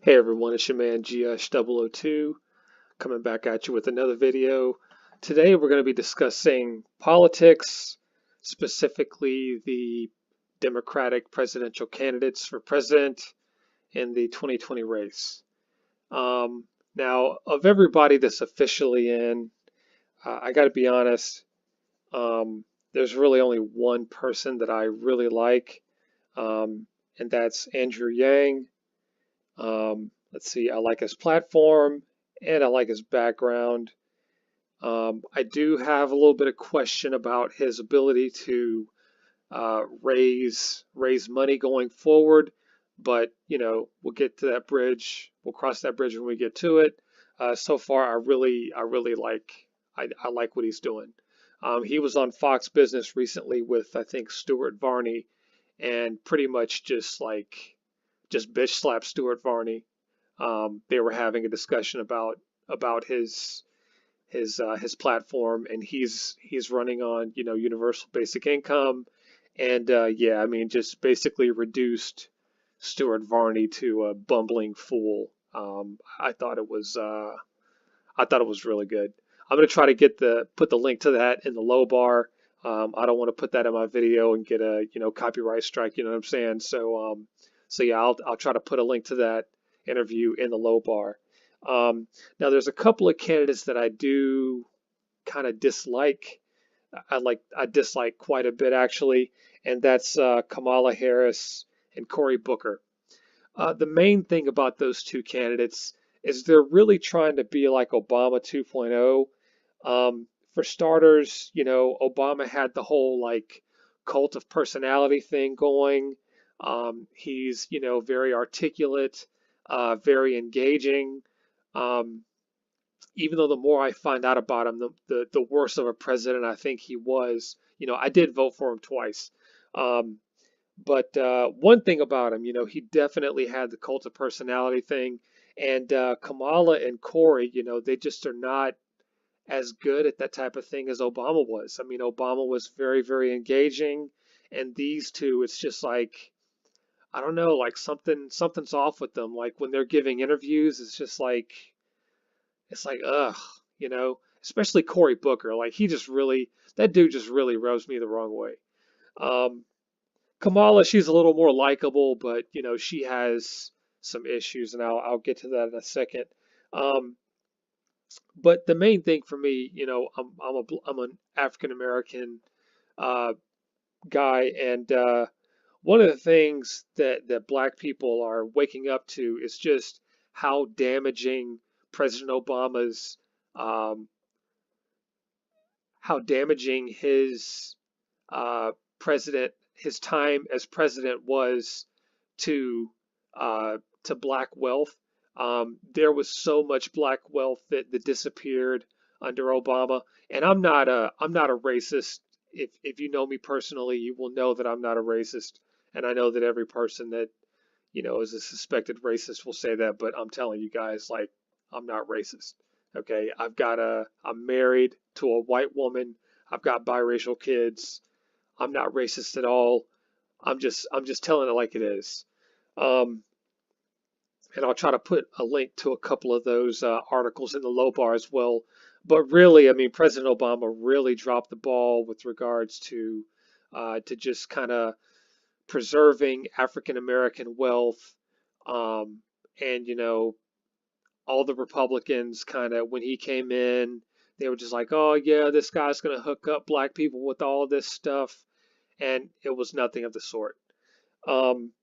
Hey everyone, it's your man GS002 coming back at you with another video. Today we're going to be discussing politics, specifically the Democratic presidential candidates for president in the 2020 race. Now, of everybody that's officially in, I got to be honest, there's really only one person that I really like, and that's Andrew Yang. Let's see, I like his platform and I like his background. I do have a little bit of question about his ability to raise money going forward, but we'll get to that bridge. We'll cross that bridge when we get to it. So far, I really like what he's doing. He was on Fox Business recently with I think Stuart Varney, and pretty much just bitch slapped Stuart Varney. They were having a discussion about his platform, and he's running on universal basic income, and yeah, I mean just basically reduced Stuart Varney to a bumbling fool. I thought it was really good. I'm gonna try to put the link to that in the low bar. I don't want to put that in my video and get a copyright strike. You know what I'm saying? So yeah, I'll try to put a link to that interview in the low bar. Now there's a couple of candidates that I do kind of dislike. I dislike quite a bit actually, and that's Kamala Harris and Cory Booker. The main thing about those two candidates is they're really trying to be like Obama 2.0. For starters, Obama had the whole like cult of personality thing going. He's, very articulate, very engaging. Um, Even though the more I find out about him, the worse of a president I think he was. I did vote for him twice. Um, but one thing about him, he definitely had the cult of personality thing. And Kamala and Cory, they just are not as good at that type of thing as Obama was. I mean, Obama was very, very engaging, and these two, it's just like I don't know, like something's off with them. Like when they're giving interviews, it's just like ugh, especially Cory Booker. Like that dude just really rubs me the wrong way. Um, Kamala, she's a little more likable, but she has some issues, and I'll get to that in a second. Um, but the main thing for me, I'm an African American uh, guy, and one of the things that black people are waking up to is just how damaging President Obama's um, how damaging his president his time as president was to black wealth. There was so much black wealth that disappeared under Obama, and I'm not a racist. If you know me personally, you will know that I'm not a racist, and I know that every person that is a suspected racist will say that, but I'm telling you guys, like, I'm not racist. Okay, I'm married to a white woman. I've got biracial kids. I'm not racist at all. I'm just telling it like it is. Um, and I'll try to put a link to a couple of those articles in the low bar as well. But really, I mean, President Obama really dropped the ball with regards to just kind of preserving African American wealth. And all the Republicans kind of when he came in, they were just like, oh yeah, this guy's gonna hook up black people with all this stuff, and it was nothing of the sort. Um,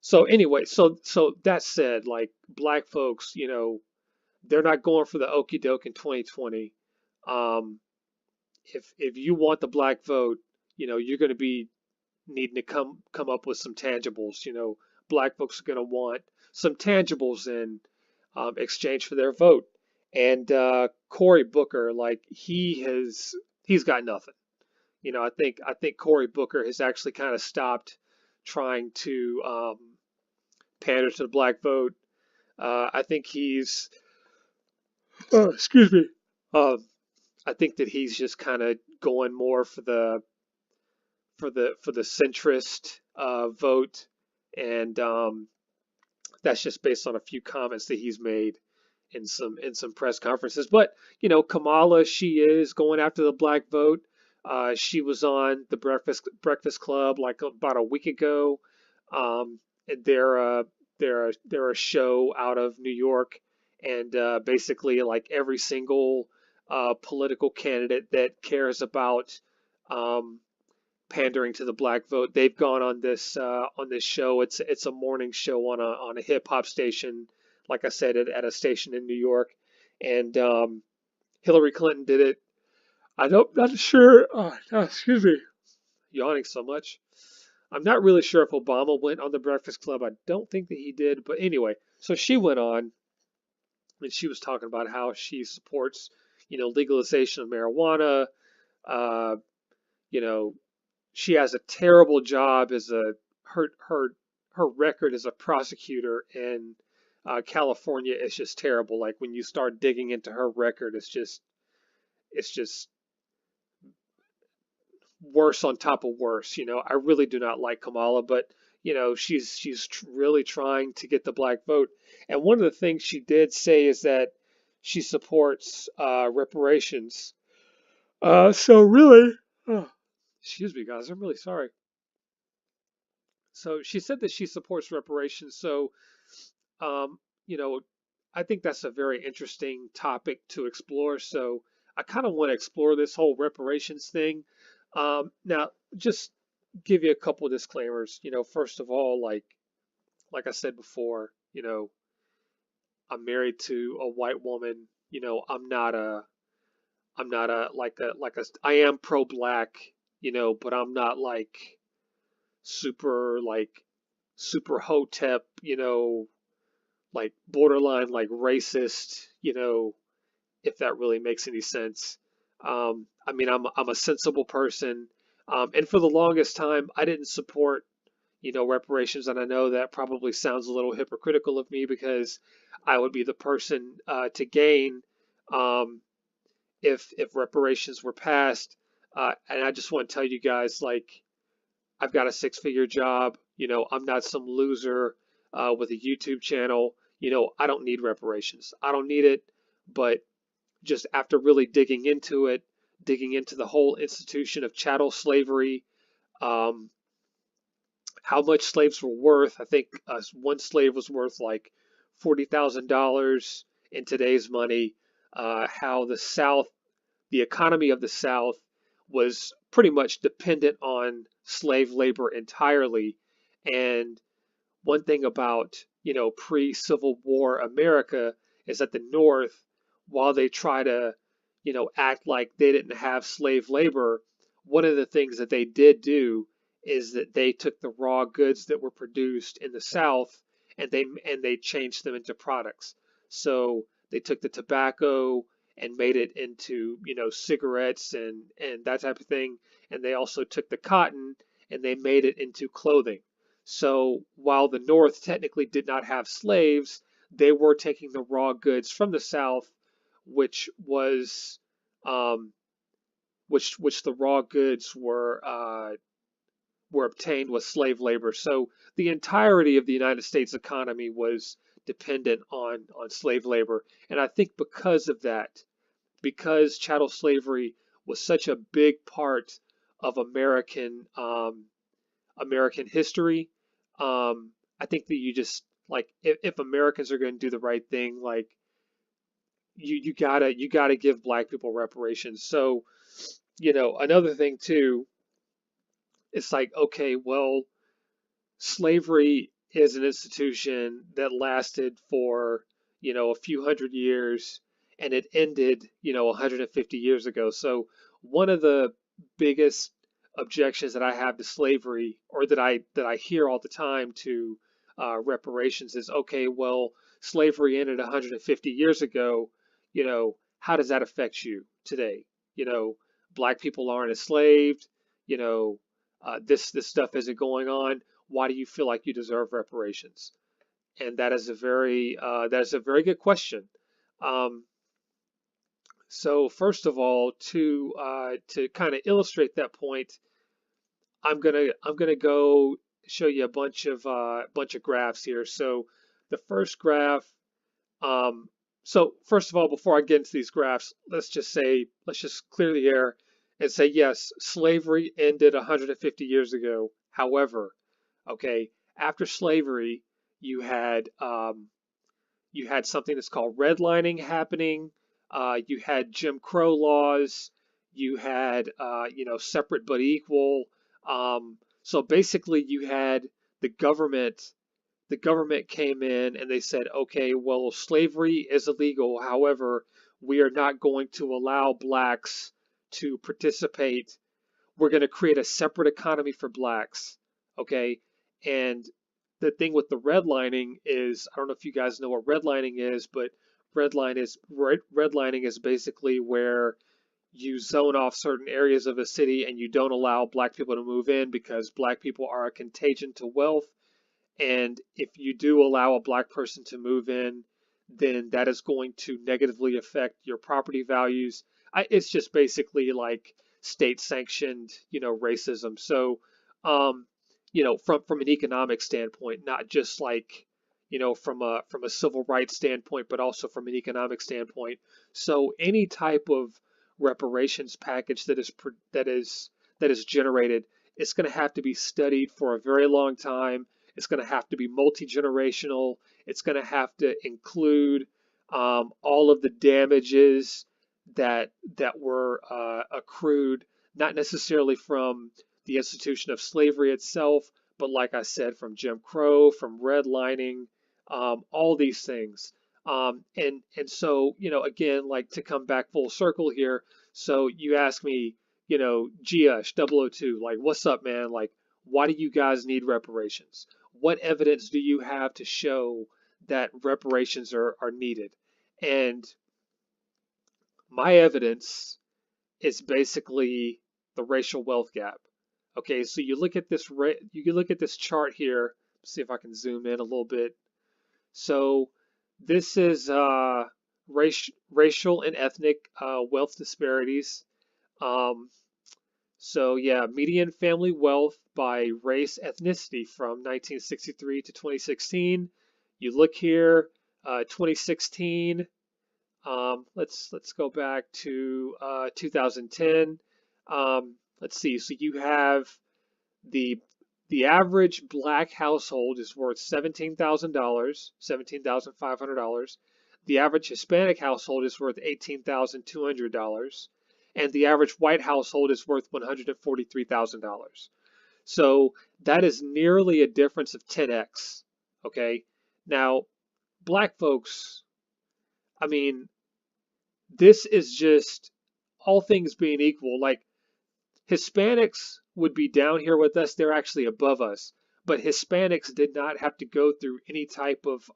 so anyway, so that said, like black folks, they're not going for the okey doke in 2020. Um, if you want the black vote, you're going to be needing to come up with some tangibles. Black folks are going to want some tangibles in exchange for their vote. And Cory Booker, like he's got nothing. I think Cory Booker has actually kind of stopped trying to pander to the black vote. I think excuse me. Um, I think that he's just kind of going more for the centrist vote, and That's just based on a few comments that he's made in some press conferences. But Kamala, she is going after the black vote. She was on the Breakfast Club like about a week ago. And they're a show out of New York, and basically like every single political candidate that cares about um, pandering to the black vote. They've gone on this show. It's a morning show on a hip hop station, like I said, at a station in New York, and Hillary Clinton did it. I don't not sure. Excuse me, yawning so much. I'm not really sure if Obama went on the Breakfast Club. I don't think that he did, but anyway, so she went on and she was talking about how she supports, legalization of marijuana. Uh, you know, she has a terrible job as a her record as a prosecutor in California is just terrible. Like when you start digging into her record, it's just worse on top of worse. I really do not like Kamala, but she's really trying to get the black vote. And one of the things she did say is that she supports reparations. So really, oh, excuse me, guys, I'm really sorry. So she said that she supports reparations. So, um, you know, I think that's a very interesting topic to explore. So I kind of want to explore this whole reparations thing. Now, just give you a couple of disclaimers. First of all, like I said before, I'm married to a white woman. I'm not a I am pro-black, but I'm not like super like super hotep, like borderline like racist, if that really makes any sense. I mean, I'm a sensible person, and for the longest time, I didn't support, reparations, and I know that probably sounds a little hypocritical of me because I would be the person to gain um, if reparations were passed. And I just want to tell you guys, like, I've got a six-figure job. I'm not some loser with a YouTube channel. I don't need reparations. I don't need it. But just after really digging into it, digging into the whole institution of chattel slavery, um, how much slaves were worth. I think one slave was worth like $40,000 in today's money. How the South, the economy of the South, was pretty much dependent on slave labor entirely. And one thing about, pre-Civil War America is that the North, while they try to, act like they didn't have slave labor, one of the things that they did do is that they took the raw goods that were produced in the South and they changed them into products. So they took the tobacco and made it into, cigarettes and that type of thing, and they also took the cotton and they made it into clothing. So while the North technically did not have slaves, they were taking the raw goods from the South, which was um, which the raw goods were obtained with slave labor. So the entirety of the United States economy was dependent on slave labor, and I think because of that, because chattel slavery was such a big part of American history. I think that you just like if Americans are going to do the right thing, like you gotta give black people reparations. So, another thing too, it's like, okay, well, slavery is an institution that lasted for, a few hundred years and it ended, 150 years ago. So one of the biggest objections that I have to slavery, or that I hear all the time to reparations, is okay, well, slavery ended 150 years ago. How does that affect you today? Black people aren't enslaved. You know, this stuff isn't going on. Why do you feel like you deserve reparations? And that is a very good question. Um, so first of all, to kind of illustrate that point, I'm gonna go show you a bunch of graphs here. So The first graph. Um, so first of all, before I get into these graphs, let's just clear the air and say yes, slavery ended 150 years ago. However, okay, after slavery, you had um, you had something that's called redlining happening. You had Jim Crow laws. You had separate but equal. So basically, you had the government the government came in and they said, okay, well, slavery is illegal. However, we are not going to allow blacks to participate. We're going to create a separate economy for blacks. Okay. And the thing with the redlining is, I don't know if you guys know what redlining is, but redlining is basically where you zone off certain areas of a city and you don't allow black people to move in because black people are a contagion to wealth, and if you do allow a black person to move in, then that is going to negatively affect your property values. It's just basically like state sanctioned, racism. So, um, from an economic standpoint, not just like, from a civil rights standpoint, but also from an economic standpoint. So any type of reparations package that is generated, it's going to have to be studied for a very long time. It's going to have to be multi-generational. It's going to have to include all of the damages that were accrued, not necessarily from the institution of slavery itself, but like I said, from Jim Crow, from redlining, all these things. And so, again, like to come back full circle here. So you ask me, Giush 002, like, what's up, man? Like, why do you guys need reparations? What evidence do you have to show that reparations are needed? And my evidence is basically the racial wealth gap. Okay, so you look at this chart here. See if I can zoom in a little bit. So this is racial and ethnic wealth disparities. Um, So yeah, median family wealth by race ethnicity from 1963 to 2016. You look here, 2016. Let's go back to 2010. Let's see. So you have the the average black household is worth $17,000, $17,500. The average Hispanic household is worth $18,200, and the average white household is worth $143,000. So that is nearly a difference of 10x. Okay. Now, black folks, I mean, this is just all things being equal. Like, Hispanics would be down here with us. They're actually above us. But Hispanics did not have to go through any type of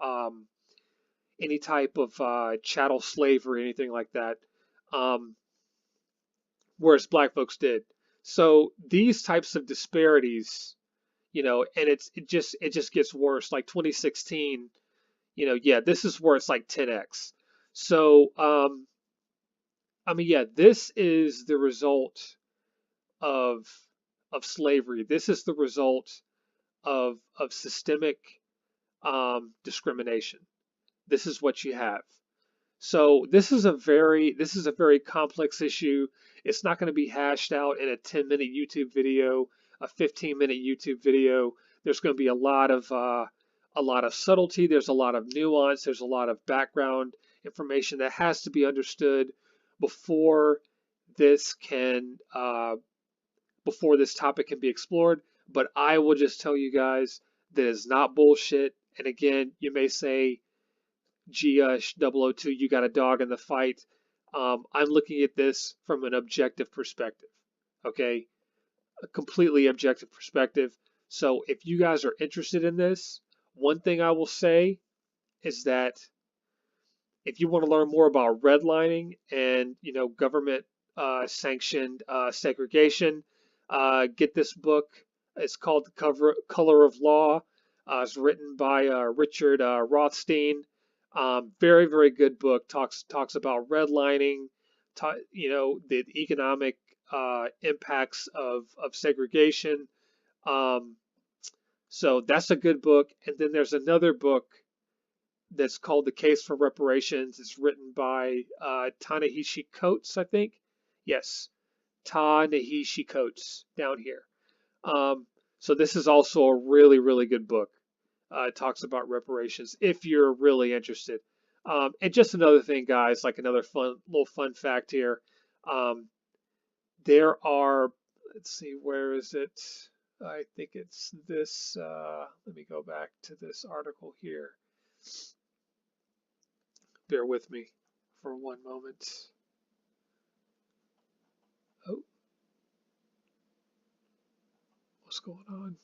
chattel slavery or anything like that, um, whereas black folks did. So these types of disparities, and it just gets worse. Like 2016, yeah, this is where it's like 10x. So I mean, yeah, this is the result of slavery. This is the result of systemic discrimination. This is what you have. So this is a very complex issue. It's not going to be hashed out in a 10-minute YouTube video, a 15-minute YouTube video. There's going to be a lot of subtlety. There's a lot of nuance. There's a lot of background information that has to be understood before this can before this topic can be explored. But I will just tell you guys that is not bullshit. And again, you may say, Giush 002, you got a dog in the fight. I'm looking at this from an objective perspective. Okay, a completely objective perspective. So if you guys are interested in this, one thing I will say is that if you want to learn more about redlining and government sanctioned segregation, get this book. It's called The Color of Law. It's written by Richard Rothstein. Very, very good book. Talks about redlining, the economic impacts of segregation. Um, so that's a good book. And then there's another book that's called The Case for Reparations. It's written by Ta-Nehisi Coates, I think. Yes, Ta-Nehisi Coates down here. Um, so this is also a really, really good book. It talks about reparations if you're really interested. And just another thing, guys, like another little fun fact here. Um, there are, let's see, where is it? I think it's this. Let me go back to this article here. Bear with me for one moment. Oh, what's going on?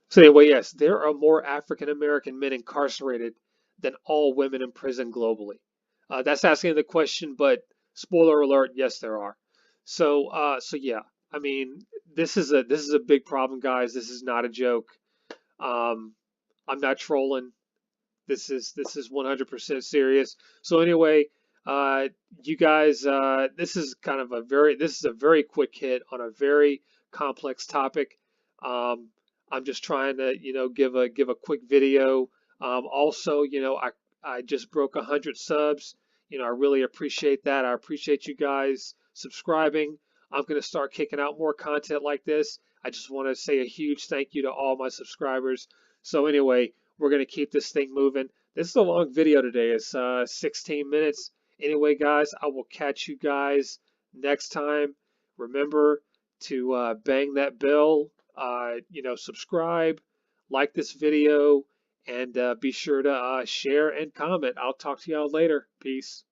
So anyway, yes, there are more African American men incarcerated than all women in prison globally. That's asking the question, but spoiler alert, yes, there are. So yeah, I mean, this is a big problem, guys. This is not a joke. Um, I'm not trolling. This is 100% serious. So anyway, uh, you guys, this is a very quick hit on a very complex topic. Um, I'm just trying to, give a quick video. Also, I just broke 100 subs. I really appreciate that. I appreciate you guys subscribing. I'm gonna start kicking out more content like this. I just want to say a huge thank you to all my subscribers. So anyway, we're going to keep this thing moving. This is a long video today. It's 16 minutes. Anyway, guys, I will catch you guys next time. Remember to bang that bell, subscribe, like this video, and be sure to share and comment. I'll talk to y'all later. Peace.